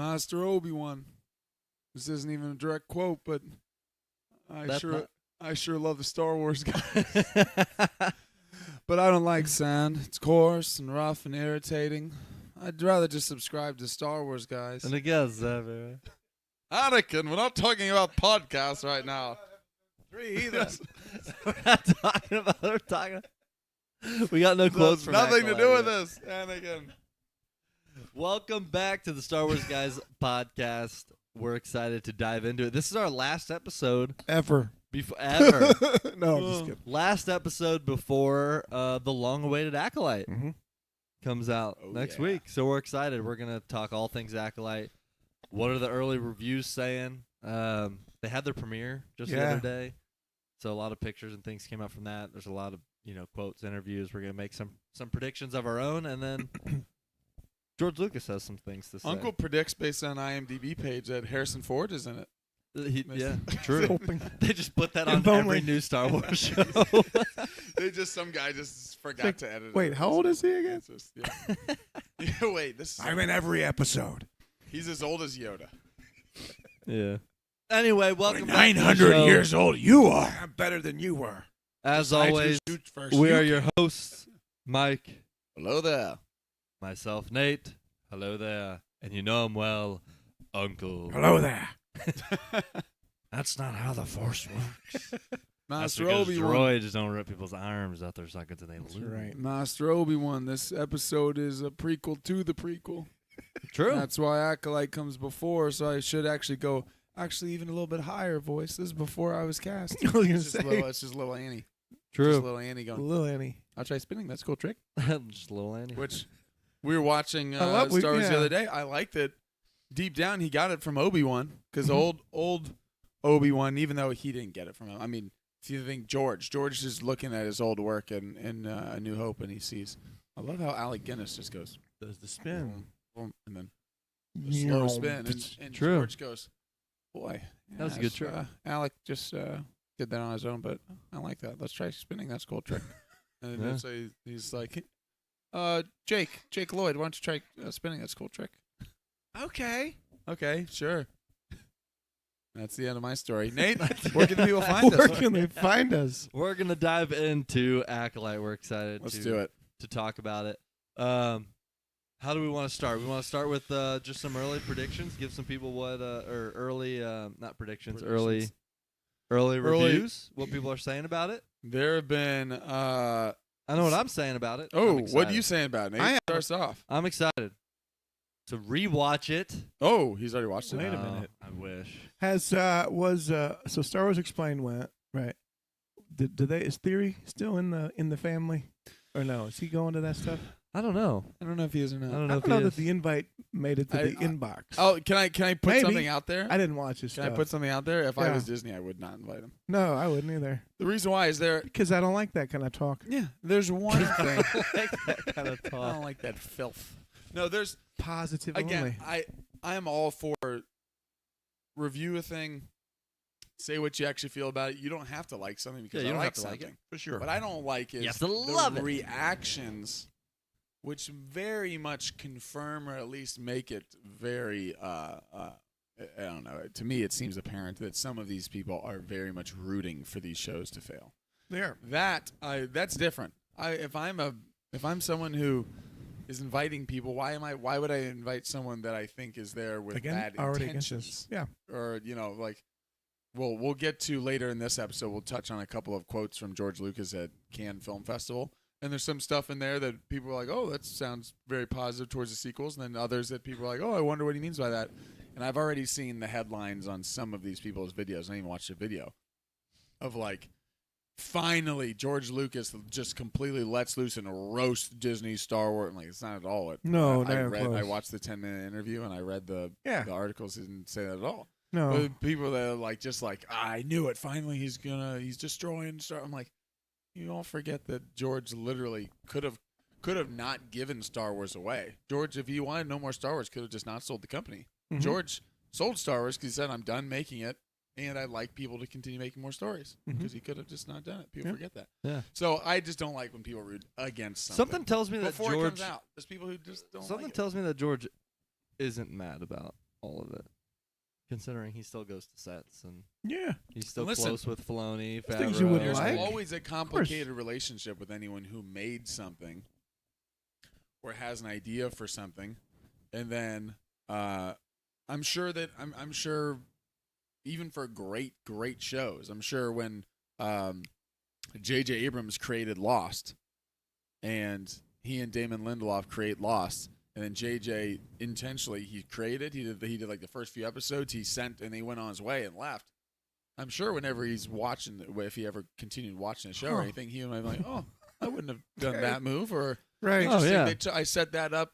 Master Obi-Wan. This isn't even a direct quote, but I sure love the Star Wars guys. But I don't like sand. It's coarse and rough and irritating. I'd rather just subscribe to Star Wars guys. And I guess, man. Anakin, we're not talking about podcasts right now. We're not talking about. We're talking. We got no quotes from nothing to do with yet. this, Anakin. Welcome back to the Star Wars Guys podcast. We're excited to dive into it. This is our last episode Ever. Ever. No, I'm just kidding. Last episode before the long-awaited Acolyte comes out next week. So we're excited. We're going to talk all things Acolyte. What are the early reviews saying? They had their premiere just the other day. So a lot of pictures and things came out from that. There's a lot of, quotes, interviews. We're going to make some predictions of our own, and then George Lucas has some things to say. Uncle predicts based on IMDb page that Harrison Ford is in it. Yeah, true. They just put that on every new Star Wars show. Some guy just forgot to edit it. Wait, how old is he again? Wait, I'm in every episode. He's as old as Yoda. Yeah. Anyway, welcome back 900 years old you are. I'm better than you were. As always, we are your hosts, Mike. Hello there. Myself, Nate. Hello there. And you know him well, Uncle. Hello there. That's not how the Force works. Master That's Obi-Wan. droids don't rip people's arms out their sockets and they That's lose. right. Master Obi-Wan. This episode is a prequel to the prequel. True. That's why Acolyte comes before, so I should actually go even a little bit higher voice. This is before I was cast. It's just little Annie. True. Just little Annie going. Little Annie. I'll try spinning. That's a cool trick. Just little Annie. Which we were watching Star Wars the other day. I liked it. Deep down, he got it from Obi-Wan because old Obi-Wan, even though he didn't get it from him. I mean, if you think George is looking at his old work in A New Hope, and he sees. I love how Alec Guinness just goes. Does the spin. And then a slow spin. And True. George goes, boy. That was a good trick. Alec just did that on his own, but I like that. Let's try spinning. That's a cool trick. And then so he's like, Jake Lloyd, why don't you try spinning? That's a cool trick. Okay, sure. That's the end of my story. Nate, where can people find us? Where can they find us? We're going to dive into Acolyte. We're excited to talk about it. How do we want to start? We want to start with just some early predictions, give some people what early reviews, what people are saying about it. There have been I know what I'm saying about it. Oh, what are you saying about it, Nate? Start us off. I'm excited to rewatch it. Oh, he's already watched it. Wait a minute. I wish. So Star Wars Explained went right. Is Theory still in the family, or no? Is he going to that stuff? I don't know. I don't know if he is or not. I don't I don't know that the invite made it to the inbox. Oh, can I put something out there? I didn't watch his stuff. Can I put something out there? If I was Disney, I would not invite him. No, I wouldn't either. The reason why is because I don't like that kind of talk. Yeah, there's one thing. like that kind of talk. I don't like that filth. No, there's positive again. only. I am all for review a thing. Say what you actually feel about it. You don't have to like something because you I don't like have to something. like it. For sure. What I don't like is you have to love the it. reactions, which very much confirm or at least make it very. I don't know. To me, it seems apparent that some of these people are very much rooting for these shows to fail. There. That's different. If I'm someone who is inviting people, why would I invite someone that I think is there with bad intentions? Yeah. Or we'll get to later in this episode. We'll touch on a couple of quotes from George Lucas at Cannes Film Festival, and there's some stuff in there that people are like, "Oh, that sounds very positive towards the sequels," and then others that people are like, "Oh, I wonder what he means by that." And I've already seen the headlines on some of these people's videos. I didn't even watch the video of like. Finally, George Lucas just completely lets loose and roast Disney Star Wars. Like it's not at all. I watched the 10-minute interview and I read the articles. Didn't say that at all. No, but people that are like I knew it. Finally, he's destroying Star. I'm like, you all forget that George literally could have not given Star Wars away. George, if he wanted no more Star Wars, could have just not sold the company. Mm-hmm. George sold Star Wars because he said, "I'm done making it." And I'd like people to continue making more stories because he could have just not done it. People forget that. Yeah. So I just don't like when people root against something. Something tells me that before George. it comes out, there's people who just don't. Something like tells me that George isn't mad about all of it. Considering he still goes to sets and Yeah. he's still Listen, close with Filoni, there's things you wouldn't There's like. always a complicated relationship with anyone who made something or has an idea for something, and then I'm sure even for great shows, I'm sure when J.J. Abrams created Lost, and he and Damon Lindelof create Lost. And then JJ intentionally he created. He did like the first few episodes. He sent and he went on his way and left. I'm sure whenever he's watching, if he ever continued watching the show or anything, he might be like, "Oh, I wouldn't have done that move." Or Right. Oh, yeah. I set that up,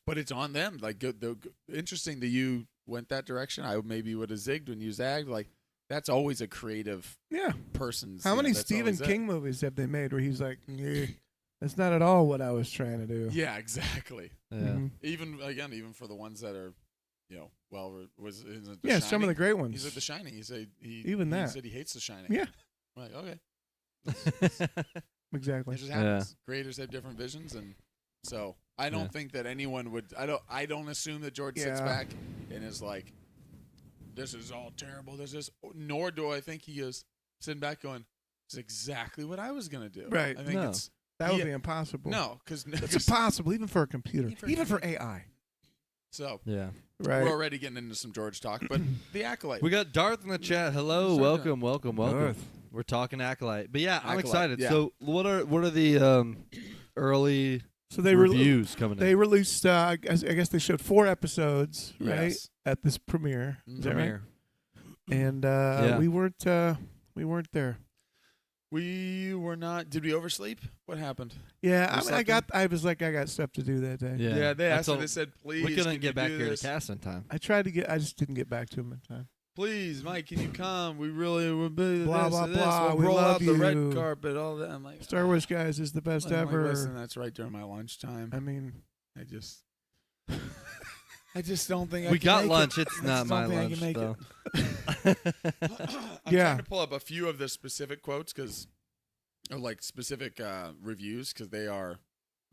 but it's on them. Like interesting that you went that direction. I maybe would have zigged when you zagged. Like that's always a creative Yeah. person's. How many that's Stephen always it. King movies have they made where he's like, that's not at all what I was trying to do? Yeah, exactly. Yeah. Mhm. Even for the ones that are, was The Yeah, some of the Shining? great ones. He's at The Shining. He said he said he hates The Shining. Yeah. I'm like, okay, Exactly. it just happens. Creators have different visions, and so I don't Yeah. think that anyone would. I don't assume that George sits Yeah. back and is like, "This is all terrible." Nor do I think he is sitting back going, "This is exactly what I was gonna do." Right. I think No. it's That would Yeah. be impossible. no, because It's impossible, even for a computer, even for AI. so. Yeah. Right. We're already getting into some George talk, but the Acolyte. We got Darth in the chat. Hello, Sure. welcome. Darth. We're talking Acolyte. But yeah, I'm Acolyte, excited. yeah. So what are the early So they reviews coming They in? released. I guess they showed 4 episodes, right, Yes. at this premiere. Is that right? Premiere. And Yeah. we weren't there. We were not. Did we oversleep? What happened? Yeah, You I slept got stuff to do that day. Yeah. they I asked me. told- They said, "Please, we can couldn't you get back do here this? to cast in time. I just didn't get back to him in time. Please, Mike, can you come? We really would be Blah, this blah, and this. blah. We'll We roll love out the red you. carpet, all that." I'm like, Star Wars guys is the best I'm like, ever. listen, that's right during my lunchtime. I mean, I just don't think I We can got make lunch. It. It's I not just my don't think I lunch can make though. I'm Yeah. trying to pull up a few of the specific quotes or like specific reviews because they are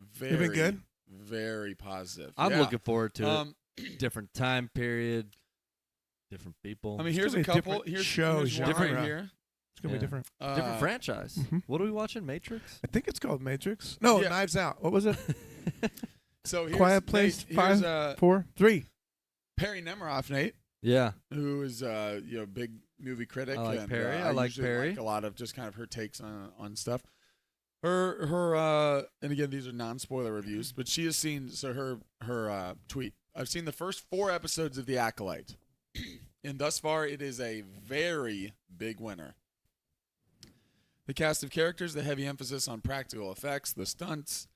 very They've been good? very positive. I'm Yeah. looking forward to Um, it. Different time period, different people, I mean, It's here's gonna a be a couple. different Here's show here's one genre. right here. it's gonna Yeah. be different. different franchise. Mhm. What are we watching? Matrix. I think it's called Matrix. No, Yeah. Knives Out. What was it? So here's, Quiet Place Nate, 5, here's 4, 3. Perry Nemiroff, Nate, Yeah. who is big movie critic. I like and, Perry. I I like usually Perry. like a lot of just kind of her takes on stuff. Her and again these are non-spoiler reviews, but she has seen her tweet. I've seen the first 4 episodes of The Acolyte, and thus far it is a very big winner. The cast of characters, the heavy emphasis on practical effects, the stunts,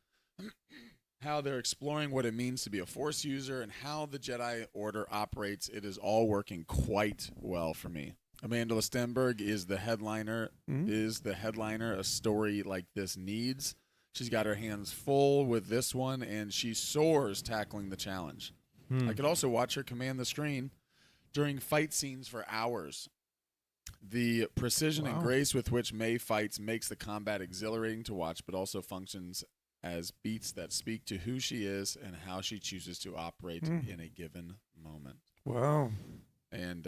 how they're exploring what it means to be a Force user, and how the Jedi Order operates, it is all working quite well for me. Amanda Stenberg is the headliner. A story like this needs. She's got her hands full with this one, and she soars tackling the challenge. I could also watch her command the screen during fight scenes for hours. The precision and grace with which May fights makes the combat exhilarating to watch, but also functions as beats that speak to who she is and how she chooses to operate in a given moment. Wow. And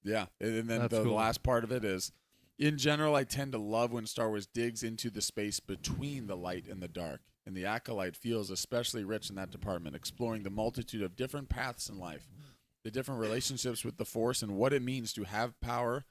yeah, and then That's the cool. last part of it is, in general, I tend to love when Star Wars digs into the space between the light and the dark. And the Acolyte feels especially rich in that department, exploring the multitude of different paths in life, the different relationships with the Force, and what it means to have power,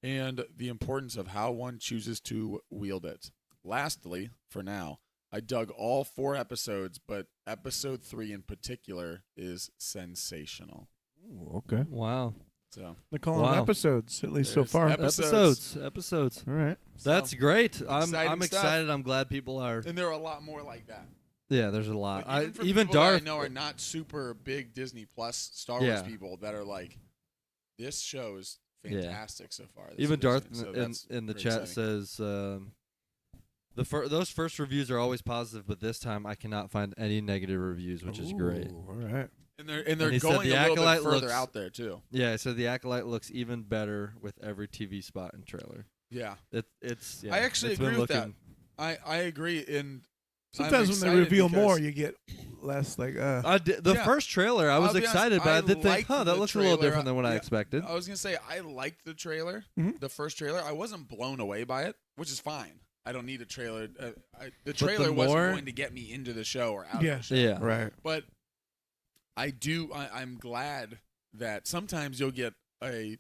and the importance of how one chooses to wield it. Lastly, for now, I dug all 4 episodes, but episode 3 in particular is sensational. Ooh, okay. Wow. So They're calling them Wow. episodes, at least so There's far. Episodes. All right. That's great. I'm exciting stuff. excited. I'm glad people are. and there are a lot more like that. Yeah, there's a lot. Like, for Even people that Darth. I know are not super big Disney Plus Star Wars Yeah. people that are like, this show is Yeah. fantastic so far. This Even Darth season. So in that's the pretty chat exciting. says those first reviews are always positive, but this time I cannot find any negative reviews, which is great. Ooh, all right. and they're and he said going the a little bit Acolyte further looks- out there too. Yeah, so the Acolyte looks even better with every TV spot and trailer. Yeah, It's. Yeah, I actually it's been agree with that. looking- I agree. And Sometimes when they reveal more, you get less like. The first trailer, I was excited, but I did think, that looks a little different than what I expected. I was gonna say I liked the trailer, the first trailer. I wasn't blown away by it, which is fine. I don't need a trailer. The trailer wasn't going to get me into the show or out of the show. Yeah, right. But I'm glad that sometimes you'll get a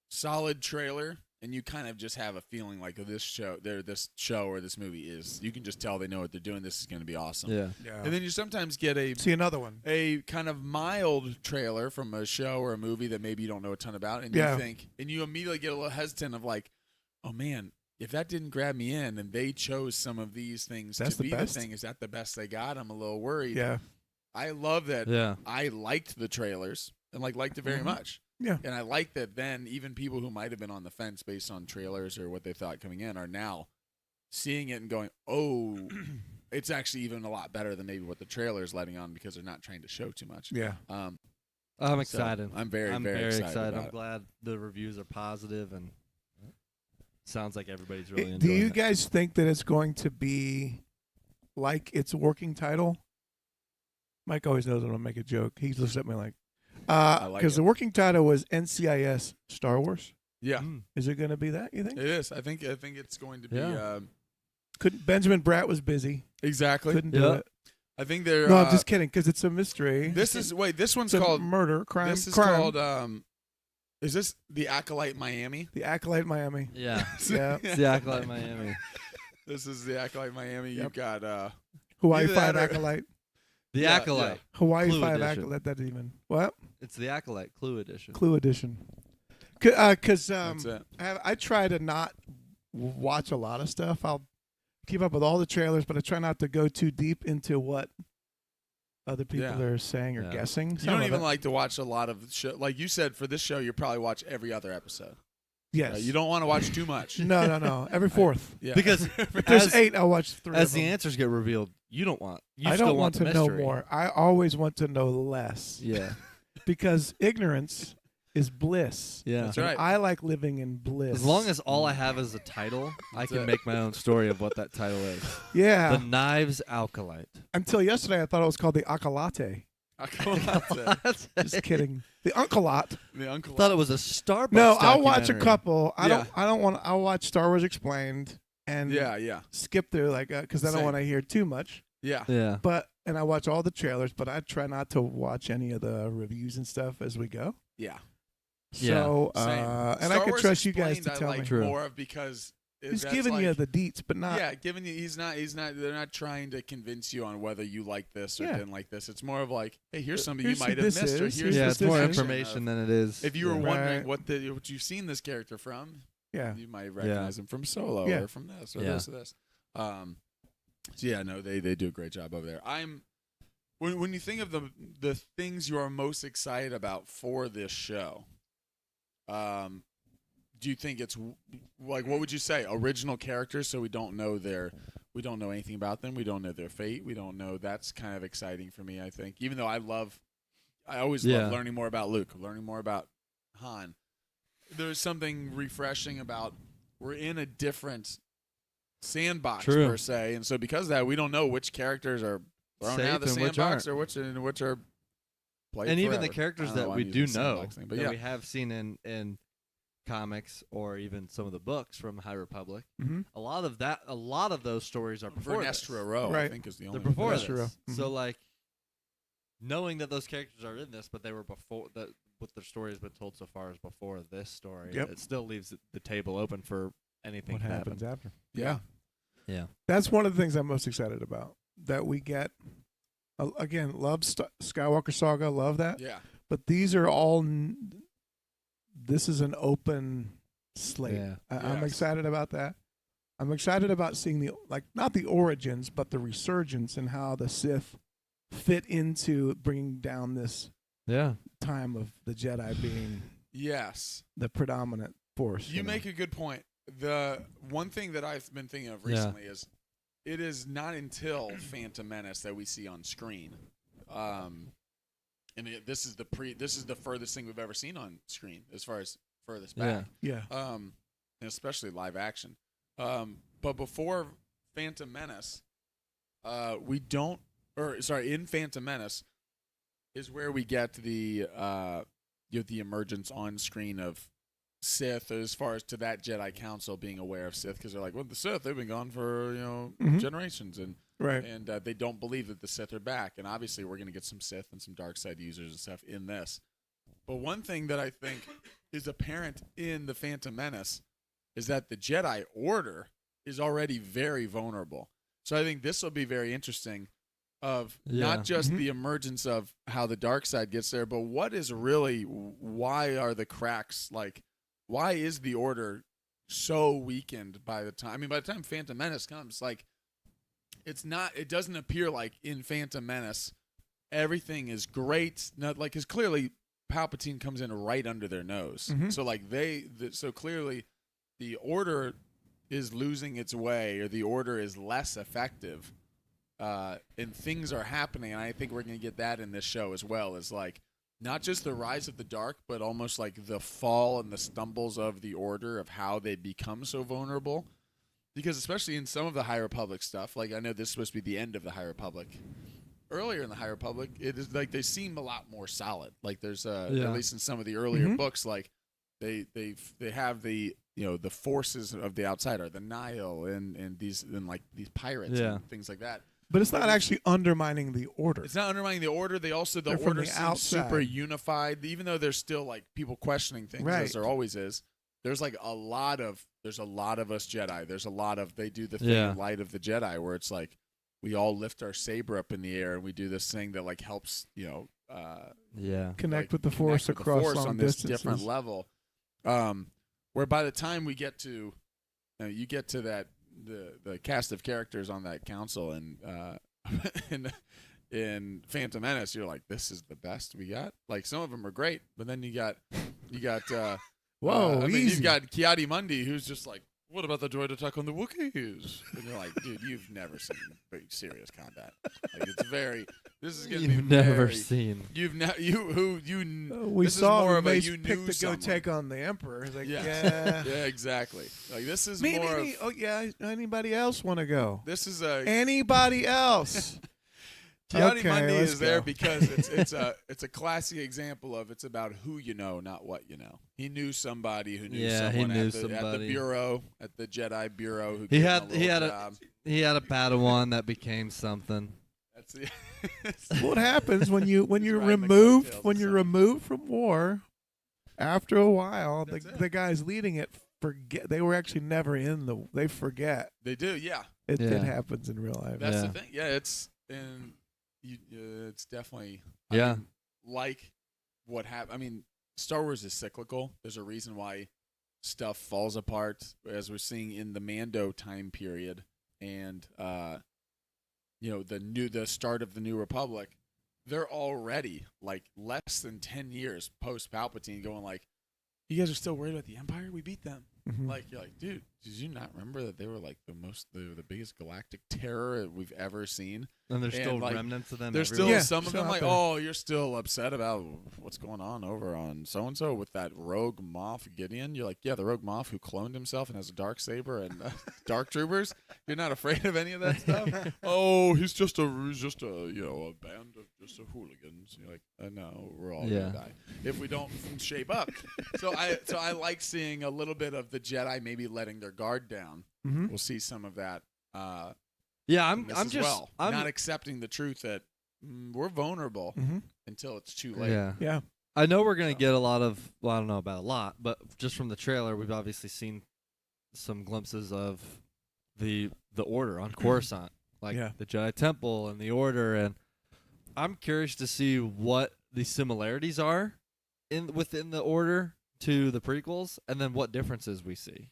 solid trailer and you kind of just have a feeling like this show or this movie is. You can just tell they know what they're doing. This is going to be awesome. Yeah. And then you sometimes get see another one, a kind of mild trailer from a show or a movie that maybe you don't know a ton about, and you immediately get a little hesitant of like, oh man, if that didn't grab me in and they chose some of these things to be the thing, is that the best they got? I'm a little worried. Yeah. I love that. Yeah. I liked the trailers and liked it very much. Yeah. And I like that then even people who might have been on the fence based on trailers or what they thought coming in are now seeing it and going, oh, it's actually even a lot better than maybe what the trailer is letting on because they're not trying to show too much. Yeah. I'm excited. I'm very excited. I'm glad the reviews are positive and sounds like everybody's really enjoying it. Do you guys think that it's going to be like its working title? Mike always knows when I make a joke. He looks at me like, because the working title was NCIS Star Wars. Yeah. Is it going to be that, you think? It is. I think it's going to be. Couldn't Benjamin Bratt was busy. Exactly. Couldn't do it. I think they're. No, I'm just kidding because it's a mystery. This one's called murder, crime. This is crime. called. Is this the Acolyte Miami? The Acolyte Miami. Yeah. Yeah. It's the Acolyte Miami. This is the Acolyte Miami. Yep. You've got Hawaii 5 Acolyte. The Acolyte. Hawaii Clue 5 edition. Acolyte. That even what? It's the Acolyte Clue edition. Clue edition. Because That's it. I try to not watch a lot of stuff. I'll keep up with all the trailers, but I try not to go too deep into what other people are saying or guessing. You don't even like to watch a lot of show. Like you said, for this show, you probably watch every other episode. Yes. You don't want to watch too much. No. Every fourth. Yeah. Because if there's 8, I'll watch 3. As the answers get revealed, you don't want. You I still don't want the to know mystery. more. I always want to know less. Yeah. Because ignorance is bliss. Yeah. That's right. And I like living in bliss. As long as all I have is a title, I can make my own story of what that title is. Yeah. The Knives Acolyte. Until yesterday, I thought it was called the Acolyte. Just kidding. The Uncolot. The Uncle. I thought it was a Starbucks. No, I'll watch a documentary. couple. I don't want. I'll watch Star Wars Explained and skip through because I don't want to hear too much. Yeah. Yeah. And I watch all the trailers, but I try not to watch any of the reviews and stuff as we go. Yeah. So Same. and Star I can Wars trust you guys Explained to tell I like me. more of because He's that's giving like, you the deets, but not. Yeah, giving you. He's not. They're not trying to convince you on whether you like this or didn't like this. It's more of like, hey, here's something you might have missed, or here's it's more information information than it is. If you were wondering what you've seen this character from, yeah, you might recognize him from Solo or from this or this or this. So yeah, no, they do a great job over there. When you think of the things you are most excited about for this show, do you think it's like, what would you say? Original characters, so we don't know anything about them. We don't know their fate. We don't know. That's kind of exciting for me, I think. Even though I always love learning more about Luke, learning more about Han. There's something refreshing about we're in a different sandbox per se, and so because of that, we don't know which characters are thrown out of the sandbox or which are played. And even forever. the characters that we do know that we have seen in comics or even some of the books from High Republic. Mm-hmm. A lot of those stories are before Vernestra Row, right. I think is the only They're before one. this. Mm-hmm. So like knowing that those characters are in this, but they were before that, what their story has been told so far is before this story. Yep. It still leaves the table open for anything what to happens happen. after. Yeah. That's one of the things I'm most excited about. That we get, again, love Skywalker Saga, love that. Yeah. But these are all. This is an open slate. Yeah. I'm excited about that. I'm excited about seeing not the origins, but the resurgence and how the Sith fit into bringing down this time of the Jedi being the predominant force. You make a good point. The one thing that I've been thinking of recently is it is not until Phantom Menace that we see on screen. And this is the furthest thing we've ever seen on screen as far as furthest back. Yeah. And especially live action. But before Phantom Menace, We don't, or sorry, in Phantom Menace is where we get the the emergence on screen of Sith, as far as to that Jedi Council being aware of Sith, because they're like, well, the Sith, they've been gone for generations, and they don't believe that the Sith are back, and obviously we're going to get some Sith and some dark side users and stuff in this. But one thing that I think is apparent in the Phantom Menace is that the Jedi Order is already very vulnerable. So I think this will be very interesting of not just the emergence of how the dark side gets there, but what is really, why are the cracks, like, why is the Order so weakened by the time Phantom Menace comes, like, it doesn't appear like in Phantom Menace everything is great, not like, because clearly Palpatine comes in right under their nose. So like so clearly the Order is losing its way, or the Order is less effective, and things are happening. And I think we're going to get that in this show as well, is like not just the rise of the dark, but almost like the fall and the stumbles of the Order, of how they become so vulnerable. Because especially in some of the High Republic stuff, like I know this is supposed to be the end of the High Republic. Earlier in the High Republic, it is like they seem a lot more solid. Like there's at least in some of the earlier books, like they have the the forces of the outside are the Nihil and these pirates and things like that. But it's not actually undermining the Order. It's not undermining the Order. The Order seems super unified, even though there's still like people questioning things, as there always is. There's like a lot of us Jedi. There's a lot of, they do the thing in Light of the Jedi where it's like we all lift our saber up in the air and we do this thing that like helps connect with the Force across long on this distances. different level. Where by the time we get to you get to that the cast of characters on that council and in Phantom Menace, you're like, this is the best we got. Like some of them are great, but then you got whoa, easy. You've got Kiadi Mundi, who's just like, what about the droid attack on the Wookiees? And you're like, dude, you've never seen very serious combat. Like it's very. This is gonna be. You've never seen. You've never. We this saw is more the of a Mace you pick knew to someone. go take on the Emperor. He's like, yeah, exactly. Like this is more. Oh yeah, anybody else want to go? This is anybody else. Kiadi Mundi is there because it's a classic example of it's about who you know, not what you know. He knew somebody who knew someone at the bureau, at the Jedi bureau. Who he had a Padawan that became something. That's what happens when you're removed from war. After a while, the guys leading it forget they were actually never in the. They forget. They do, yeah. It happens in real life. That's the thing. Yeah, it's definitely like what happened. I mean, Star Wars is cyclical. There's a reason why stuff falls apart, as we're seeing in the Mando time period, and the start of the New Republic. They're already like less than 10 years post Palpatine, going like, you guys are still worried about the Empire? We beat them. Like you're like, dude, did you not remember that they were like the biggest galactic terror we've ever seen? And there's still remnants of them. There's everywhere. still some of them like, oh, you're still upset about what's going on over on so and so with that rogue Moff Gideon. You're like, yeah, the rogue Moff who cloned himself and has a dark saber and dark troopers. You're not afraid of any of that stuff. Oh, he's just a band of just hooligans. You're like, no, we're all gonna die if we don't shape up. So I like seeing a little bit of the Jedi maybe letting their guard down. We'll see some of that. I'm not accepting the truth that we're vulnerable until it's too late. Yeah. I know we're gonna get a lot of. Well, I don't know about a lot, but just from the trailer, we've obviously seen some glimpses of the Order on Coruscant, like the Jedi Temple and the Order, and I'm curious to see what the similarities are within the Order to the prequels, and then what differences we see.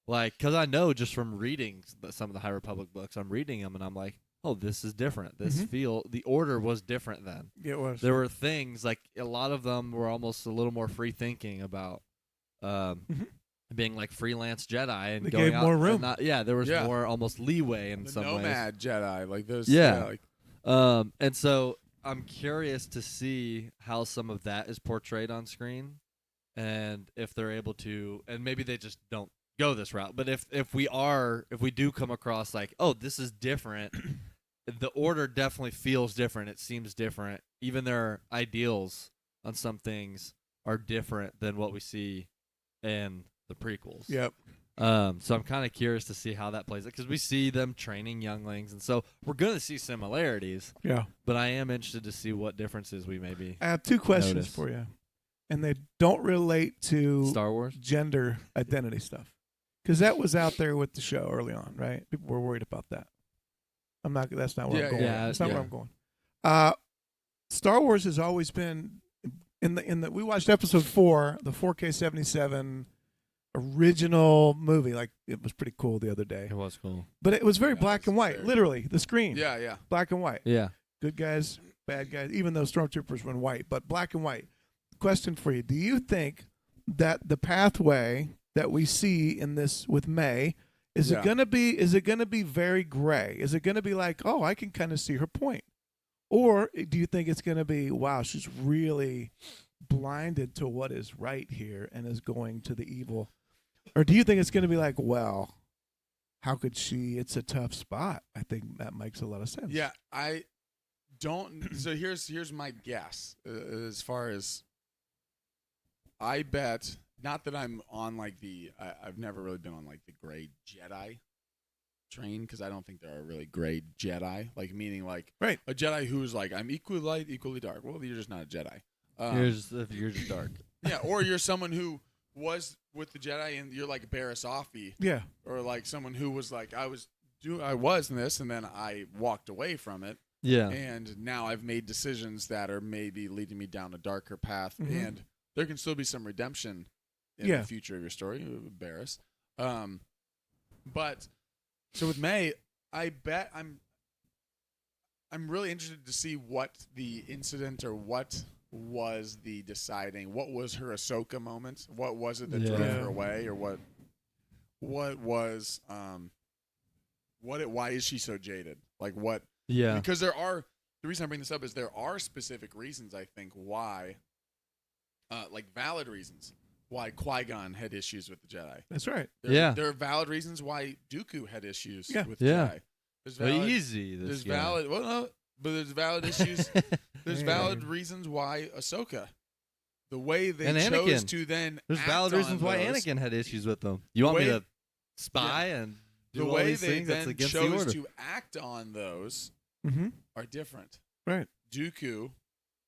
Like, because I know just from reading some of the High Republic books, I'm reading them, and I'm like, oh, this is different. The Order was different then. It was. There were things, like, a lot of them were almost a little more free-thinking about being, like, freelance Jedi. And they going gave out more room. There was more almost leeway in some ways. The nomad Jedi, like those. And so I'm curious to see how some of that is portrayed on screen, and if they're able to, and maybe they just don't go this route. But if we do come across like, oh, this is different, the order definitely feels different. It seems different. Even their ideals on some things are different than what we see in the prequels. Yep. So I'm kind of curious to see how that plays out because we see them training younglings, and so we're going to see similarities. Yeah. But I am interested to see what differences we maybe. I have two questions notice. for you, and they don't relate to Star Wars gender identity stuff, because that was out there with the show early on, right? People were worried about that. That's not where I'm going. Yeah, That's not yeah. where I'm going. Star Wars has always been in the. We watched episode 4, the 4K 77 original movie. Like, it was pretty cool the other day. It was cool. But it was very Yeah, black it's and white, very- literally the screen. Yeah. Black and white. Yeah. Good guys, bad guys, even though stormtroopers were in white, but black and white. Question for you: do you think that the pathway that we see in this with May is Yeah. it gonna be very gray? Is it gonna be like, oh, I can kind of see her point, or do you think it's gonna be, wow, she's really blinded to what is right here and is going to the evil, or do you think it's gonna be like, well, how could she? It's a tough spot. I think that makes a lot of sense. Yeah, I don't. So here's my guess as far as I bet. Not that I'm on like I've never really been on like the gray Jedi train because I don't think there are really gray Jedi. Like meaning like Right. a Jedi who's like I'm equally light, equally dark. Well, you're just not a Jedi. You're just dark. Yeah, or you're someone who was with the Jedi and you're like Barriss Offee, Yeah. or like someone who was like I was in this and then I walked away from it. Yeah. And now I've made decisions that are maybe leading me down a darker path, Mhm. and there can still be some redemption in Yeah. the future of your story, Barriss. But so with May, I bet I'm really interested to see what the incident or what was the deciding. What was her Ahsoka moment? What was it that drove Yeah. her away, or what was why is she so jaded? Like what? Yeah. Because the reason I bring this up is there are specific reasons, I think, why, like valid reasons, why Qui-Gon had issues with the Jedi. That's right. There are valid reasons why Dooku had issues with the Yeah. Jedi. There's valid, Easy. This there's guy. valid, well, no, but there's valid issues. There's valid reasons why Ahsoka, the way they And chose Anakin. to then There's act valid on reasons why those, Anakin had issues with them. You want me way- to spy and do the all way these they things? That's then against the chose order. to act on those Mm-hmm. are different. Right. Dooku,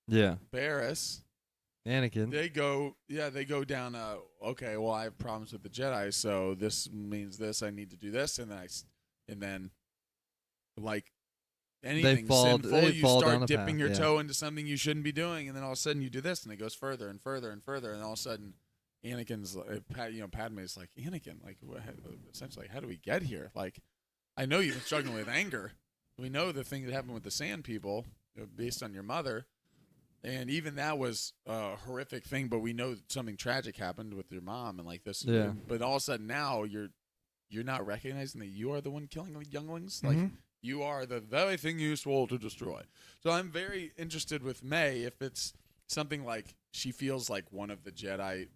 Yeah. Barriss, Anakin. they go down. Okay, well, I have problems with the Jedi, so this means this. I need to do this, and then like anything sinful, they you fall down start a dipping path, your yeah. toe into something you shouldn't be doing, and then all of a sudden you do this, and it goes further and further and further, and all of a sudden, Anakin's, Padme's like, Anakin, like, essentially, how do we get here? Like, I know you've been struggling with anger. We know the thing that happened with the Sand People, based on your mother. And even that was a horrific thing, but we know that something tragic happened with your mom and like this. Yeah. But all of a sudden now you're not recognizing that you are the one killing the younglings. Like you are the very thing you swore to destroy. So I'm very interested with May if it's something like she feels like one of the Jedi,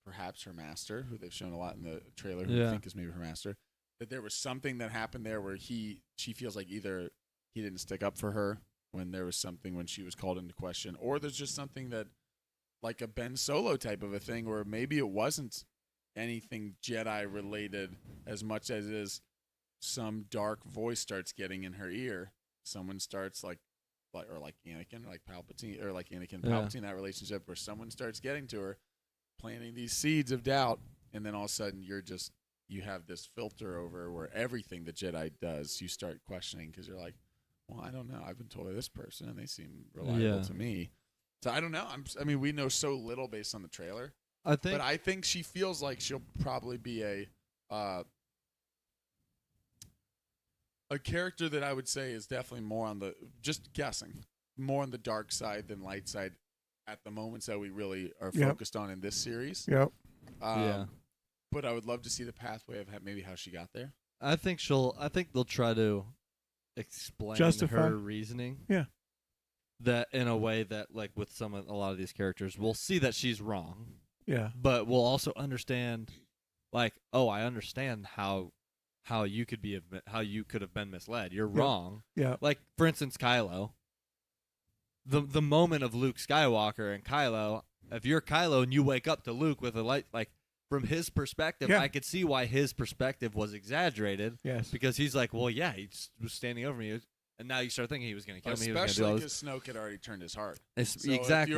perhaps her master, who they've shown a lot in the trailer, who I think is maybe her master. That there was something that happened there where she feels like either he didn't stick up for her when there was something when she was called into question, or there's just something that, like a Ben Solo type of a thing, where maybe it wasn't anything Jedi related as much as it is some dark voice starts getting in her ear. Someone starts like Anakin, like Palpatine, or like Anakin Palpatine, that relationship where someone starts getting to her, planting these seeds of doubt, and then all of a sudden you have this filter over where everything the Jedi does, you start questioning because you're like, well, I don't know. I've been told by this person, and they seem reliable to me. So I don't know. I mean, we know so little based on the trailer. But I think she feels like she'll probably be a character that I would say is definitely more on the, just guessing, more on the dark side than light side at the moments that we really are focused on in this series. Yep. But I would love to see the pathway of maybe how she got there. I think they'll try to explain Justify her reasoning. Yeah. That in a way that, like, with a lot of these characters, we'll see that she's wrong. Yeah. But we'll also understand, like, oh, I understand how how you could have been misled. You're wrong. Yeah. Like, for instance, Kylo. The moment of Luke Skywalker and Kylo, if you're Kylo and you wake up to Luke with a light, like, from his perspective, Yeah. I could see why his perspective was exaggerated. Yes. Because he's like, well, yeah, he was standing over me, and now you start thinking he was going to kill me. Especially because Snoke had already turned his heart. So exactly.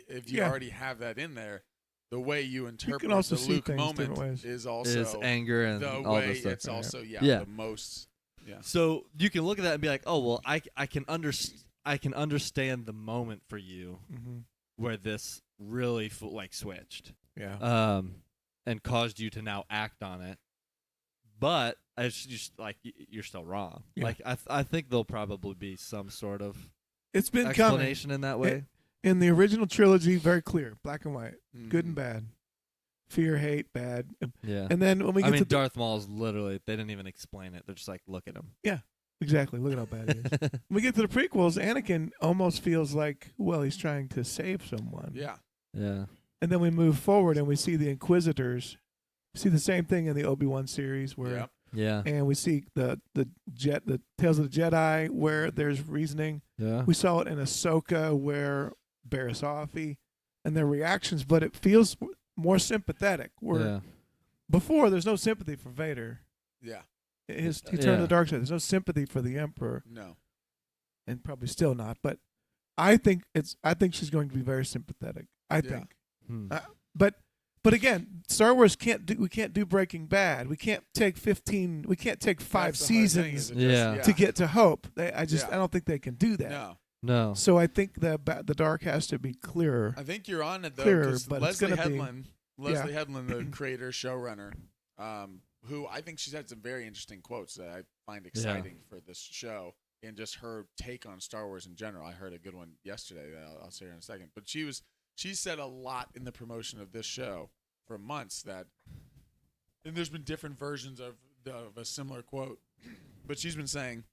If you already have that in there, the way you interpret can also the see Luke things moment different ways. is also is anger and the all way this stuff. it's also the most. Yeah. So you can look at that and be like, oh well, I can understand the moment for you where this really switched. Yeah. And caused you to now act on it. But it's just like you're still wrong. Yeah. Like I think there'll probably be some sort of It's been explanation in that way. In the original trilogy, very clear, black and white, good and Mm-hmm. bad, fear, hate, bad. Yeah. And then when we get to Darth Maul's literally, they didn't even explain it. They're just like, look at him. exactly, look at how bad he is. When we get to the prequels, Anakin almost feels like, well, he's trying to save someone. Yeah. Yeah. And then we move forward and we see the Inquisitors. We see the same thing in the Obi-Wan series where, Yeah. and we see the Tales of the Jedi where there's reasoning. Yeah. We saw it in Ahsoka where Barriss Offee and their reactions, but it feels more sympathetic. Where before there's no sympathy for Vader. Yeah. He turned to the dark side. There's no sympathy for the Emperor. No. And probably still not. But I think she's going to be very sympathetic. I think. But again, Star Wars can't do Breaking Bad. We can't take 5 seasons to get to Hope. I don't think they can do that. No. So I think the dark has to be clearer. I think you're on it though. Clearer, but Leslie it's gonna Headland, the creator showrunner, who I think she's had some very interesting quotes that I find exciting for this show, and just her take on Star Wars in general. I heard a good one yesterday that I'll say her in a second. But she said a lot in the promotion of this show for months and there's been different versions of a similar quote, but she's been saying,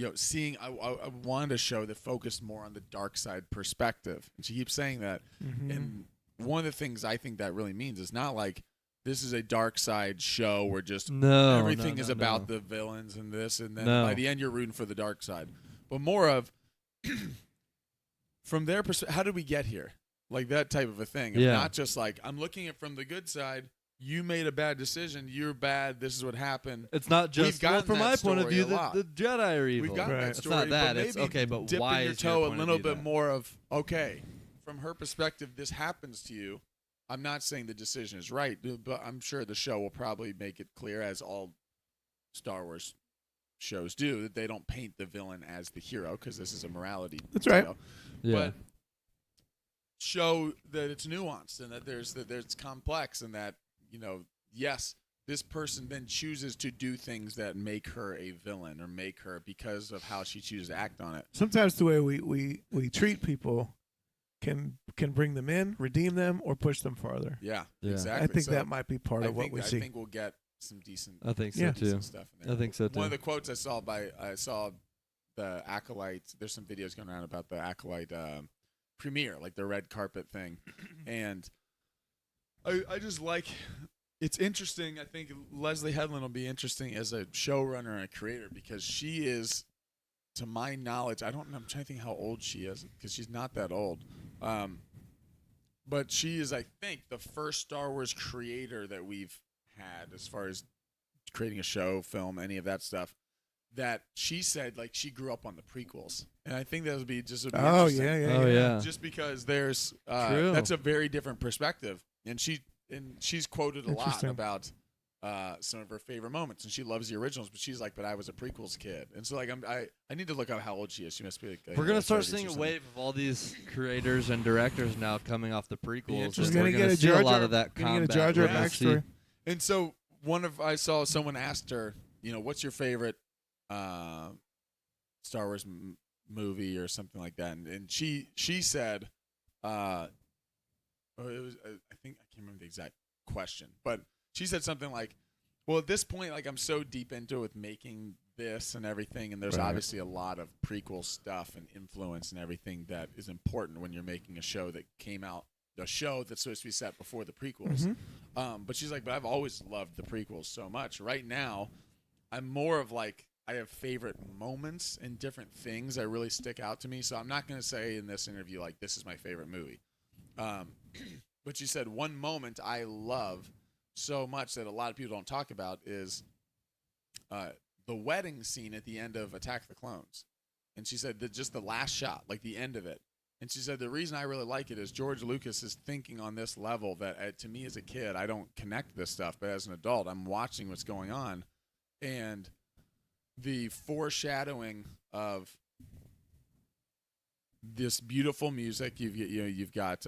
I wanted a show that focused more on the dark side perspective, and she keeps saying that. And one of the things I think that really means is not like this is a dark side show where just everything is about the villains and this, and then by the end you're rooting for the dark side, but more of from their perspective, how did we get here? Like that type of a thing. Not just like, I'm looking at from the good side, you made a bad decision, you're bad, this is what happened. It's not just from my point of view, the Jedi are evil. We've gotten that story. It's not that. But it's okay, but dipping why your is toe your a point little of view bit that? more of, okay, from her perspective, this happens to you. I'm not saying the decision is right, but I'm sure the show will probably make it clear, as all Star Wars shows do, that they don't paint the villain as the hero, because this is a morality That's tale. right. Yeah. But show that it's nuanced and that there's complex, and that, yes, this person then chooses to do things that make her a villain or make her because of how she chooses to act on it. Sometimes the way we treat people can bring them in, redeem them, or push them farther. Yeah. Yeah. Exactly. I think So that might be part of what we see. I think we'll get some decent. I think so Yeah. too. decent stuff in there. I think so too. One of the quotes I saw the Acolyte. There's some videos going around about the Acolyte premiere, like the red carpet thing, and I just like. It's interesting. I think Leslie Headland will be interesting as a showrunner and a creator, because she is, to my knowledge, I'm trying to think how old she is, because she's not that old. But she is, I think, the first Star Wars creator that we've had as far as creating a show, film, any of that stuff, that she said, like, she grew up on the prequels. And I think that would be interesting. Yeah. Just because there's True. that's a very different perspective. And she's quoted a lot Interesting. about some of her favorite moments, and she loves the originals, but she's like, but I was a prequels kid. And so, like, I need to look up how old she is. She must be like, We're gonna start 30s or seeing a something. wave of all these creators and directors now coming off the prequels. And interesting. we're We're gonna gonna see get a lot of that Gonna combat. get a Jar Jar We're gonna see- backstory. And so I saw someone asked her, what's your favorite Star Wars movie or something like that, and she said, it was I think I can't remember the exact question, but she said something like, well, at this point, like, I'm so deep into it with making this and everything, and there's Right. obviously a lot of prequel stuff and influence and everything that is important when you're making a show that came out show that's supposed to be set before the prequels. Mm-hmm. But she's like, but I've always loved the prequels so much. Right now, I'm more of like, I have favorite moments and different things that really stick out to me. So I'm not going to say in this interview, like, this is my favorite movie. But she said one moment I love so much that a lot of people don't talk about is the wedding scene at the end of Attack of the Clones. And she said that just the last shot, like the end of it. And she said the reason I really like it is George Lucas is thinking on this level that to me as a kid, I don't connect this stuff. But as an adult, I'm watching what's going on. And the foreshadowing of this beautiful music, you've got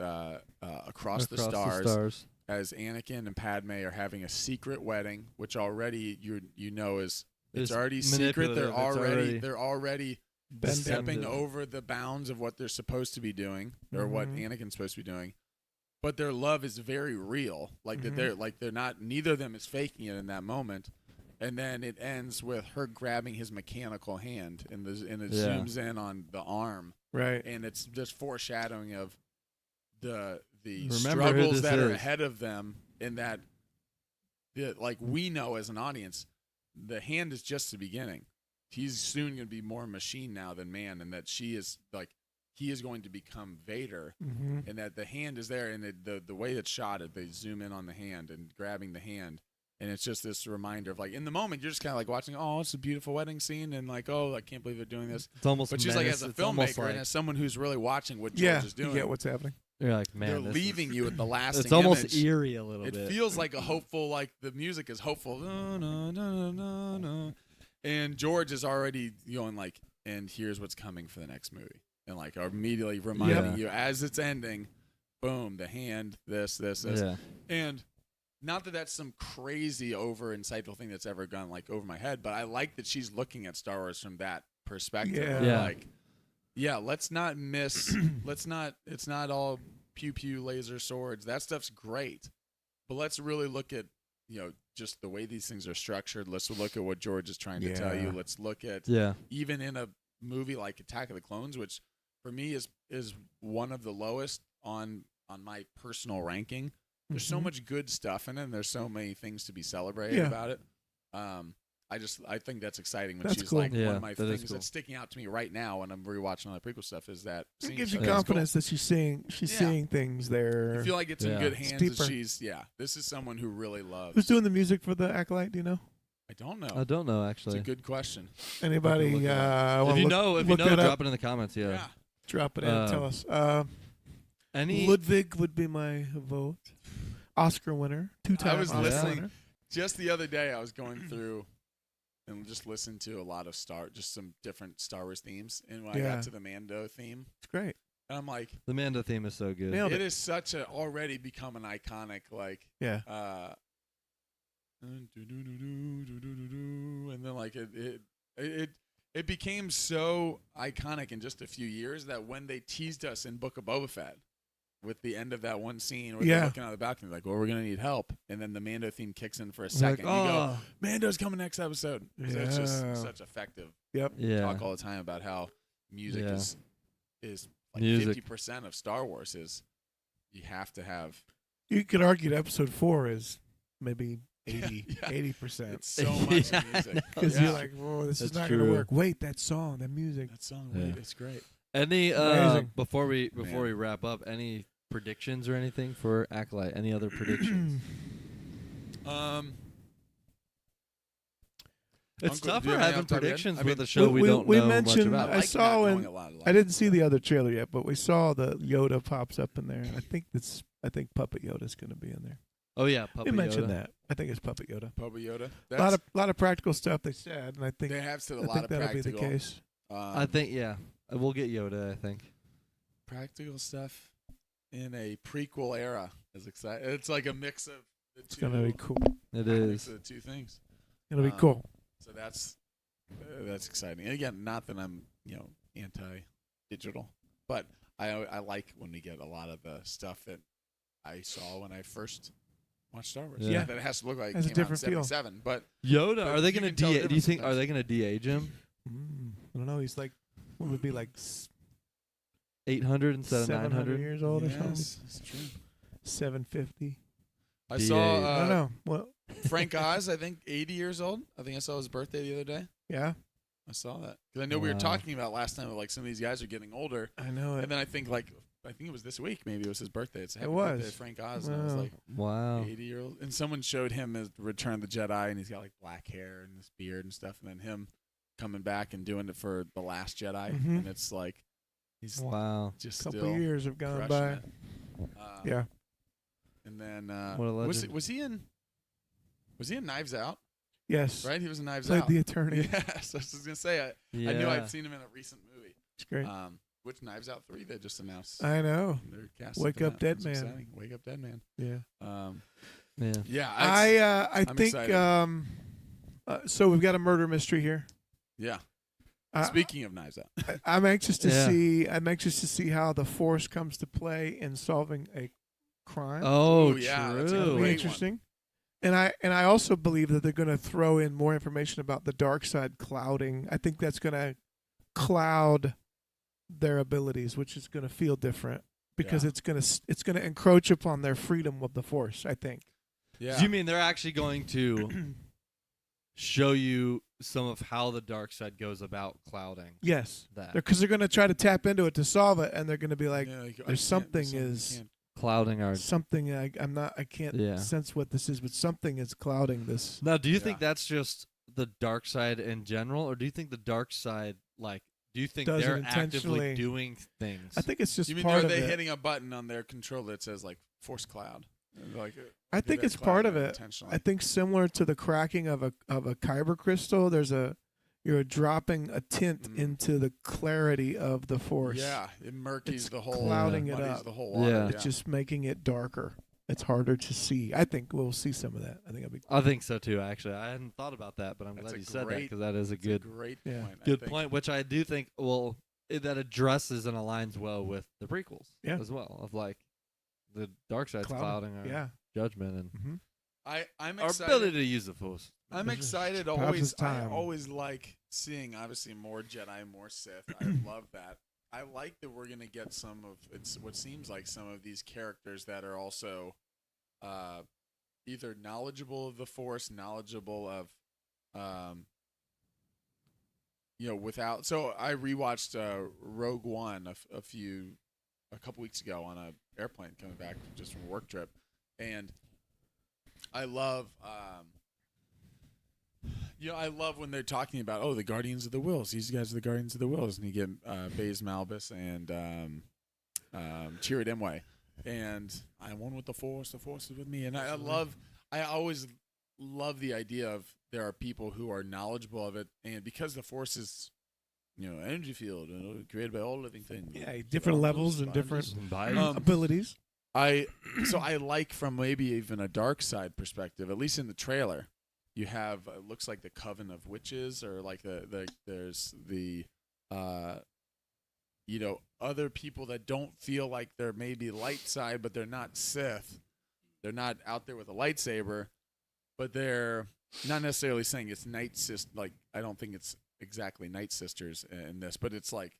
Across the Stars as Anakin and Padme are having a secret wedding, which already you know is it's already secret. They're already stepping over the bounds of what they're supposed to be doing or what Anakin's supposed to be doing. But their love is very real. Like that they're not, neither of them is faking it in that moment. And then it ends with her grabbing his mechanical hand and it zooms in on the arm. Right. And it's just foreshadowing of the struggles that are ahead of them, and that like we know as an audience, the hand is just the beginning. He's soon going to be more machine now than man, and that she is like he is going to become Vader, and that the hand is there, and the way it's shot, they zoom in on the hand and grabbing the hand, and it's just this reminder of like in the moment you're just kind of like watching, oh, it's a beautiful wedding scene, and like, oh, I can't believe they're doing this. It's almost, but she's like, as a filmmaker and as someone who's really watching what George is doing, you get what's happening. You're like, man, they're leaving you at the last. It's almost eerie a little bit. It feels like a hopeful, like the music is hopeful. No, no, no, no, no. And George is already going like, and here's what's coming for the next movie, and like immediately reminding you as it's ending, boom, the hand, this, and not that that's some crazy over insightful thing that's ever gone like over my head, but I like that she's looking at Star Wars from that perspective. Like, yeah, let's not miss. It's not all pew pew laser swords. That stuff's great, but let's really look at just the way these things are structured. Let's look at what George is trying to tell you. Let's look at even in a movie like Attack of the Clones, which for me is one of the lowest on my personal ranking. There's so much good stuff in it, and there's so many things to be celebrated about it. I think that's exciting when she's cool. Like one of my things that's sticking out to me right now when I'm rewatching all the prequel stuff is that it gives you confidence that she's seeing things there. I feel like it's in good hands. This is someone who really loves. Who's doing the music for the Acolyte? Do you know? I don't know. I don't know actually. It's a good question. Anybody? If you know, drop it in the comments. Yeah. Drop it in and tell us. Ludwig would be my vote. Oscar winner, 2-time. I was listening just the other day. I was going through and just listened to a lot of some different Star Wars themes. And when I got to the Mando theme, it's great. And I'm like, the Mando theme is so good. It is such a already become an iconic and then like it became so iconic in just a few years that when they teased us in Book of Boba Fett with the end of that one scene where they're looking out the balcony like, well, we're going to need help. And then the Mando theme kicks in for a second. Like, you go, Mando's coming next episode. So it's just such effective talk all the time about how music is like 50% of Star Wars is you have to have. You could argue that episode 4 is maybe 80%. It's so much music. Because you're like, whoa, this is not going to work. Wait, that song, that music. Wait, it's great. Any before we wrap up, any predictions or anything for Acolyte? Any other predictions? It's tougher having predictions with a show we don't know much about. I saw I didn't see the other trailer yet, but we saw the Yoda pops up in there, and I think Puppet Yoda's going to be in there. Oh yeah, Puppet Yoda. We mentioned that. I think it's Puppet Yoda. Puppet Yoda. A lot of practical stuff they said, and I think they have said a lot of practical. That'll be the case. I think we'll get Yoda. I think practical stuff in a prequel era is exciting. It's like a mix of the two. It's gonna be cool. It is mix of the two things. It'll be cool. So that's exciting. And again, not that I'm anti-digital, but I like when we get a lot of the stuff that I saw when I first watched Star Wars. Yeah. That it has to look like it came out in 77. But Yoda, are they going to de-age? Do you think are they going to de-age him? I don't know. He's like, what would be like 800 instead of 700 900. years old or something. Yes, that's true. 750. I D8. saw I don't know. Well, Frank Oz, I think 80 years old. I think I saw his birthday the other day. yeah, I saw that because I know we were Wow. talking about last time. Like some of these guys are getting older, I know it. and then I think it was this week. Maybe it was his birthday. It's happy was. birthday, to Frank Oz. And I was Wow. like, Wow. 80-year-old, and someone showed him as Return of the Jedi, and he's got like black hair and this beard and stuff, and then him coming back and doing it for the Last Jedi, Mhm. and it's like he's Wow. just A couple still years have gone crushing by. it. Yeah. And then What a legend. was he in Knives Out? Yes. Right, he was in Knives Played Out. the attorney. Yes, I was just gonna say I knew Yeah. I'd seen him in a recent movie. It's great. Which Knives Out 3 they just announced. I know. They're casting Wake for Up that. Dead That's Man. exciting. Wake Up Dead Man. Yeah. Yeah. Yeah, I I'm think excited. so we've got a murder mystery here. yeah. I- Speaking of Knives Out, I'm anxious to Yeah. see. I'm anxious to see how the Force comes to play in solving a crime. Oh, Ooh, yeah, that's a That'll true. be great interesting. And I also believe that they're going to throw in more information about the dark side clouding. I think that's going to cloud their abilities, which is going to feel different because Yeah. it's going to encroach upon their freedom of the Force. I think. yeah, Do you mean they're actually going to show you some of how the dark side goes about clouding Yes, that? because they're going to try to tap into it to solve it, and they're going to be like, Yeah, I there's can't- something you is- can't- Clouding our. something I can't Yeah. sense what this is, but something is clouding this. Now, do you Yeah. think that's just the dark side in general, or do you think the dark side, do you think Does it they're intentionally- actively doing things? I think it's just You mean part are of they it. hitting a button on their controller that says like Force Cloud? Like, I think they're it's part of clouding it. intentionally. I think similar to the cracking of a kyber crystal, you're dropping a tint Mm. into the clarity of the Force. Yeah, it murkies It's the whole, clouding it muddies up. the whole water. Yeah. Yeah, It's just making it darker. It's harder to see. I think we'll see some of that. I think I'll be. I think so too. Actually, I hadn't thought about that, but I'm That's glad a you said that great- because that is a It's a good, great Yeah. point. I good think. point. Which I do think that addresses and aligns well with the prequels Yeah. as well. Of the dark side's Cloud- clouding our Yeah. judgment and Mm-hmm. I'm our excited. ability to use the Force. I'm This is excited. perhaps Always, it's time. I always like seeing obviously more Jedi, more Sith. I love that. I like that we're gonna get some of it's what seems like some of these characters that are also either knowledgeable of the Force, knowledgeable of, without. So I rewatched Rogue One a couple weeks ago on a airplane coming back just from a work trip, and I love. I love when they're talking about, the Guardians of the Wills. These guys are the Guardians of the Wills. And you get Baze Malbus and Chirrut Imwe. And I'm one with the Force is with me. And I always love the idea of there are people who are knowledgeable of it. And because the Force is, energy field created by all living things. Yeah, different levels and different abilities. I like from maybe even a dark side perspective, at least in the trailer, you have it looks like the Coven of Witches, or like there's the other people that don't feel like they're maybe light side, but they're not Sith. They're not out there with a lightsaber, but they're not necessarily saying it's Night Sister. Like, I don't think it's exactly Night Sisters in this, but it's like,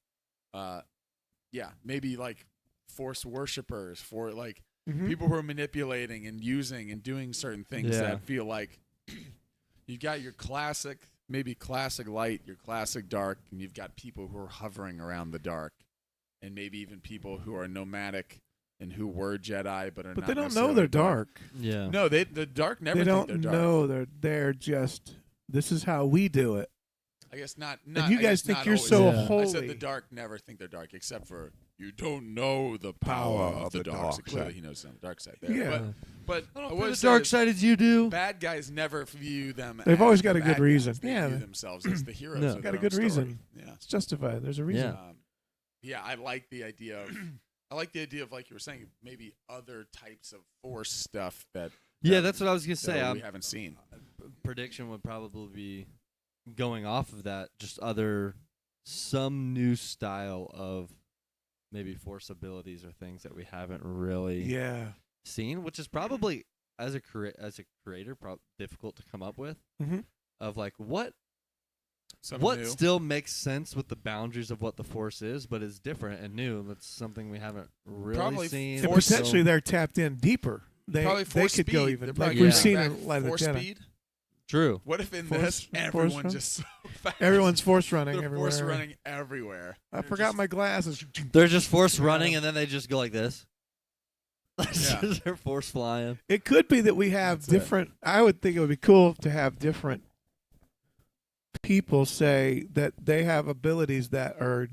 maybe like Force worshippers, for like Mhm. people who are manipulating and using and doing certain things Yeah. that feel like you've got your classic light, your classic dark, and you've got people who are hovering around the dark, and maybe even people who are nomadic and who were Jedi but are But not they don't know necessarily they're dark. Yeah. No, the dark never They think don't they're dark. know they're just. This is how we do it. I guess not. And you I guys guess think not you're always. so Yeah. holy. I said the dark never think they're dark, except for you don't know the power of the dark. So clearly, side. he knows on the dark side there. Yeah. But I I don't would feel the say dark that side as you do. bad guys never view them. They've as always the got a bad good guys. reason. They Yeah. view themselves as the heroes. No. Of Got their a good own story. reason. Yeah. It's justified. There's a reason. Yeah. I like the idea of. I like the idea of, like you were saying, maybe other types of Force stuff that. Yeah, that's what I was gonna that say. we haven't seen. Prediction would probably be going off of that, just some new style of maybe Force abilities or things that we haven't really Yeah. seen, which is probably as a creator difficult to come up with. Mhm. Of like what what new. still makes sense with the boundaries of what the Force is, but is different and new. That's something we haven't really Probably seen. And Force- potentially they're tapped in deeper. Probably They force could speed. go They're even like probably we've gonna seen back in Light of the force Jedi. speed. True. What if in Force- this force everyone's run? just so fast? Everyone's force running They're everywhere. force running everywhere. I They're forgot just- my glasses. They're just Force Yeah. running, and then they just go like this. Yeah. They're Force flying. It could be that we have That's it. different. I would think it would be cool to have different people say that they have abilities that are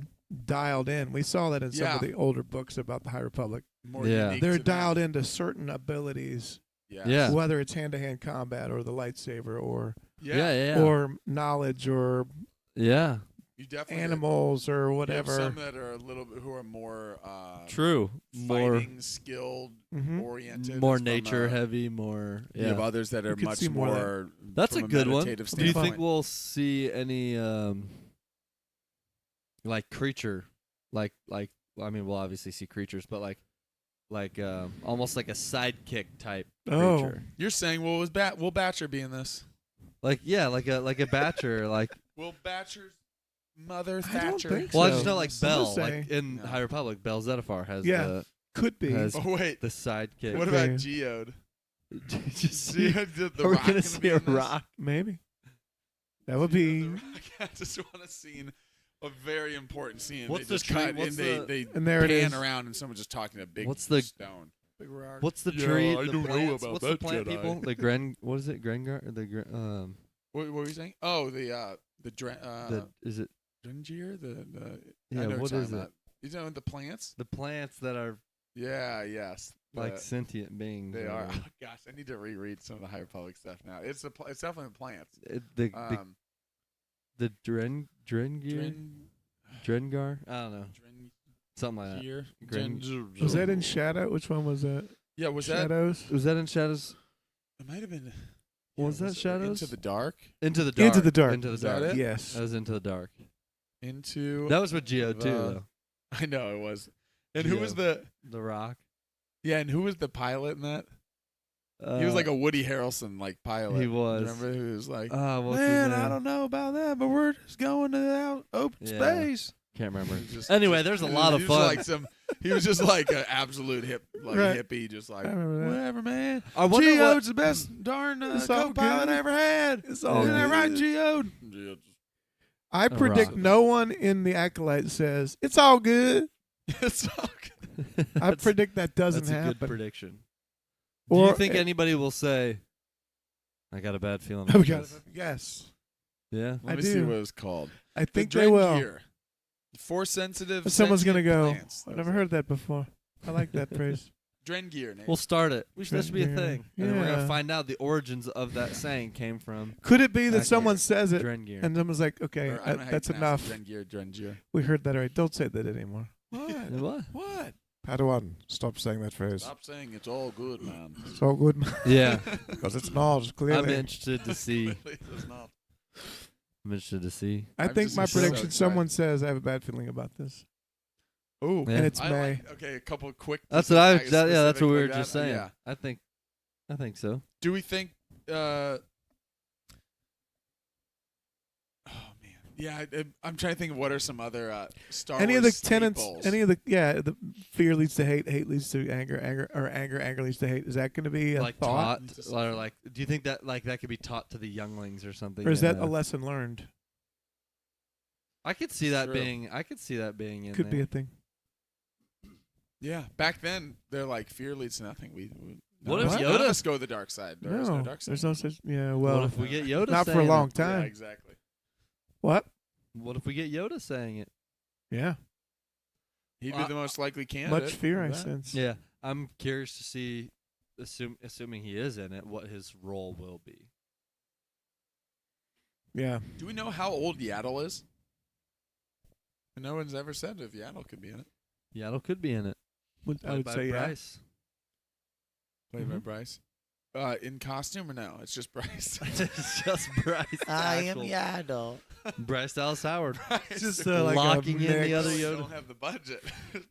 dialed in. We saw that in some of Yeah. the older books about the High Republic. More Yeah. unique They're to them. dialed into certain abilities, Yes. Yeah. whether it's hand-to-hand combat or the lightsaber or Yeah. or knowledge or Yeah. You definitely animals or You have whatever. some that are a little bit who are more True. More fighting skilled Mhm. oriented. more It's from nature a- heavy, more You have yeah. others that are could much see more of that. more. That's from a good one. meditative Do you standpoint. think we'll see any like creature like I mean we'll obviously see creatures, but like almost like a sidekick type Oh. creature. You're saying, well, will Batcher be in this? Like like a Batcher, like Will Batcher's mother I don't Thatcher? think well I so. just know like Some Bell, would say- like in No. High Republic, Bell Zettifar has Yeah. Could be. has Oh wait, the sidekick. what Okay. about Geode? Just see, Geode, the are we Rock gonna gonna see be a in this? rock? Maybe. That would The be. Rock. I just want to see a very important scene. What's they the just tree- cut what's and the- they And there it pan is. around and someone's just talking to a big What's the- stone. Big rock. What's the Yeah, tree? I the don't know plants? about What's that the plant Jedi. people? The what is it? Grengar? What were you saying? Oh, the is it Drengier? The Yeah, I know what what you're is talking it? about. You know the plants? the plants that are Yeah, yes. like The- sentient beings? they or are. whatever. Oh, gosh, I need to reread some of the High Republic stuff now. It's it's definitely plants. The Dren, Drengar? I don't know. Something like that. Drengier. Gren- Was that in Shadow? Which one was that? Yeah, was that? Shadows? Was that in Shadows? It might have been. Was that it Shadows? Into the Dark. Into the Dark. Into the Dark. Into the Is that Dark. it? Yes. That was Into the Dark. Into. That was with Geo too, the- though. I know it was. And who was Geo. the? The Rock. Yeah, and who was the pilot in that? He Uh, was like a Woody Harrelson like pilot. He was. Remember who was like? What's his Man, name? I don't know about that, but we're just going to out open Yeah. space. Can't remember. He was just- Anyway, there's a lot of he was fun. Like he was just like an absolute Right. hippie, just like I remember that. whatever, man. I wonder what. Geode's the best darn It's all co-pilot good. I ever had. It's all Isn't that good. right, Geode? I predict rock. no one in the Acolyte says, it's all good. It's all good. I That's- predict that doesn't That's a happen. good prediction. Do Or you think it- anybody will say, "I got a bad feeling"? We about got- this"? yes. Yeah. Let I me see do. what it's called. I think the they will. Drengier. Force sensitive. But someone's going to sentient go, plants. I've never heard that before. I like that phrase. Drengier. Nate. We'll start it. That should be a Drengier. thing, and then we're Yeah. gonna find out the origins of that saying came from Could it be that Accurate. someone says it Drengier. and someone's like, okay, Or, I don't know how you that's pronounce enough. it. Drengier. We heard that already. Don't say that anymore. What? What? What? Padawan, stop saying that phrase. Stop saying it's all good, man. It's all good, Yeah, because it's not, I'm clearly. interested to see. It's not. I'm interested to see. I I'm think just my so prediction, excited. someone says, I have a bad feeling about this. Oh, Yeah. And it's I May. like, okay, a couple quick. That's what I. specific Yeah, that's what we were like just that. saying. Yeah. I think so. Do we think? Oh man, yeah. I'm trying to think of what are some other Star Any Wars of the tenets, staples. any of the, the fear leads to hate, hate leads to anger leads to hate. Is that going to be a Like thought? taught, or like, do you think that like that could be taught to the younglings or something? Or is that Yeah. a lesson learned? I could see that True. being. I could see that being in Could there. be a thing. Yeah, back then they're like fear leads to nothing. We What none if of us- none of Yoda- us go the dark side? There is no dark side. there's no such. Yeah, What well, if we get Yoda? not for a saying long it? time. Yeah, exactly. What? What if we get Yoda saying it? Yeah, He'd be the most likely candidate. much fear for I that. sense. Yeah, I'm curious to see, assuming he is in it, what his role will be. Yeah. Do we know how old Yaddle is? No one's ever said if Yaddle could be in it. Yaddle could be in it. I Played would by say Bryce. Played by Mhm. Bryce. In costume or no? It's just Bryce. It's just Bryce. Yaddle. Bryce Dallas Howard. Bryce. Just like locking in the mix. other They Yoda. don't have the budget.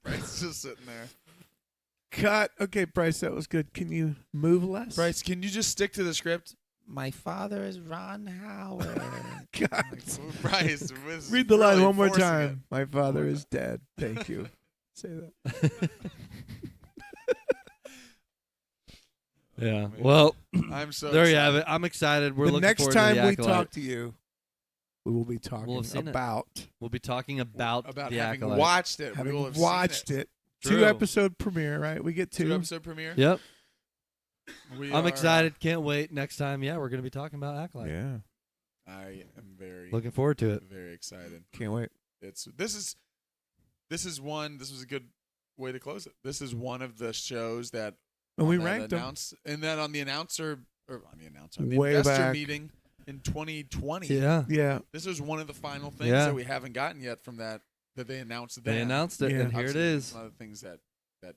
Bryce is just sitting there. Cut. Okay, Bryce, that was good. Can you move less? Bryce, can you just stick to the script? My father is Ron Howard. God. Like, Bryce was Read the line really one more forcing time. My father more is dead. Thank you. Say that. Yeah. man. Well, I'm so there you excited. have it. I'm excited. We're The looking next forward time to the we Acolyte. talk to you, we will be talking have seen it. about We'll be talking about the having Acolyte. watched it. we will having have watched seen it. True. 2-episode premiere, right? We get 2. 2-episode premiere. Yep. We I'm are, excited. Can't wait. Next time, yeah, we're going to be talking about Acolyte. Yeah. I am very Looking forward to it. very excited. Can't wait. This is one. This was a good way to close it. This is one of the shows that And we on that ranked them. and then on the the Way investor back. meeting in 2020. Yeah. Yeah. This is one of the final things Yeah. that we haven't gotten yet from that they announced. They then. announced it, Yeah. and here it Obviously, is. Some other things that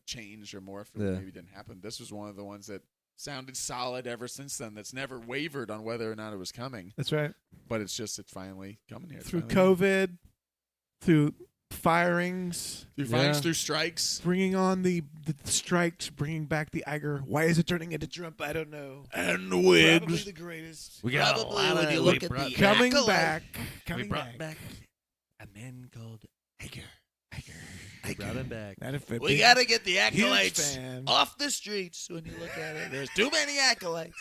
changed or morphed Yeah. or maybe didn't happen. This was one of the ones that sounded solid ever since then. That's never wavered on whether or not it was coming. That's right. But it's finally coming here. It's Through finally COVID, through firings, through firings, Yeah. through strikes, bringing on the strikes, bringing back the Iger. Why is it turning into Trump? I don't know. and the Probably the greatest. We got Probably when you look at the Coming Acolyte. back. Coming brought back. a man called Hager. Iger. Brought him back. Not if it We be- got to get the huge acolytes fan. off the streets when you look at it. There's too many acolytes.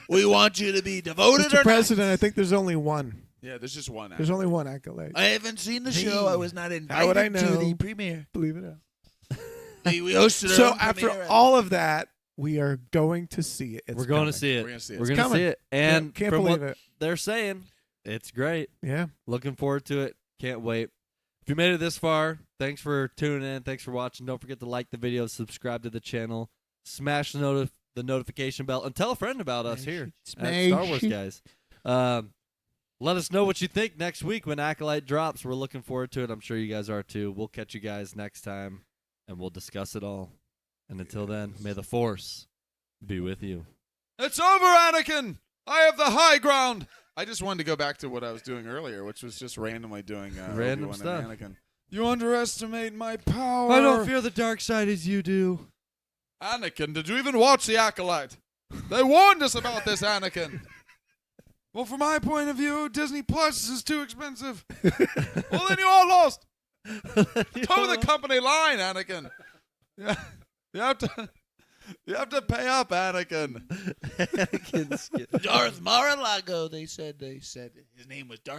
We want you to be devoted Mr. or President, I think there's only one. Yeah, there's just one. There's only one Acolyte. not. I haven't seen the show. I was not How would I invited to know? the premiere. Believe it or not. We hosted our So own after premiere. all of that, we are going to see it. It's We're going coming. to see it. We're gonna see it. We're It's going to coming. see it. And Can't from believe what it. they're saying, it's great. Yeah. Looking forward to it. Can't wait. If you made it this far, thanks for tuning in. Thanks for watching. Don't forget to like the video, subscribe to the channel, smash the notification bell, and tell a friend about us here at Star Wars Guys. Let us know what you think next week when Acolyte drops. We're looking forward to it. I'm sure you guys are too. We'll catch you guys next time, and we'll discuss it all. And until then, may the Force be with you. It's over, Anakin. I have the high ground. I just wanted to go back to what I was doing earlier, which was just randomly doing Random Obi-Wan stuff. and Anakin. You underestimate my power. I don't fear the dark side as you do. Anakin, did you even watch The Acolyte? They warned us about this, Anakin. Well, from my point of view, Disney Plus is too expensive. Well, then you are lost. Toe the company line, Anakin. Yeah, you have to pay up, Anakin. Anakin's Darth Mar-a-Lago. They said his name was Darth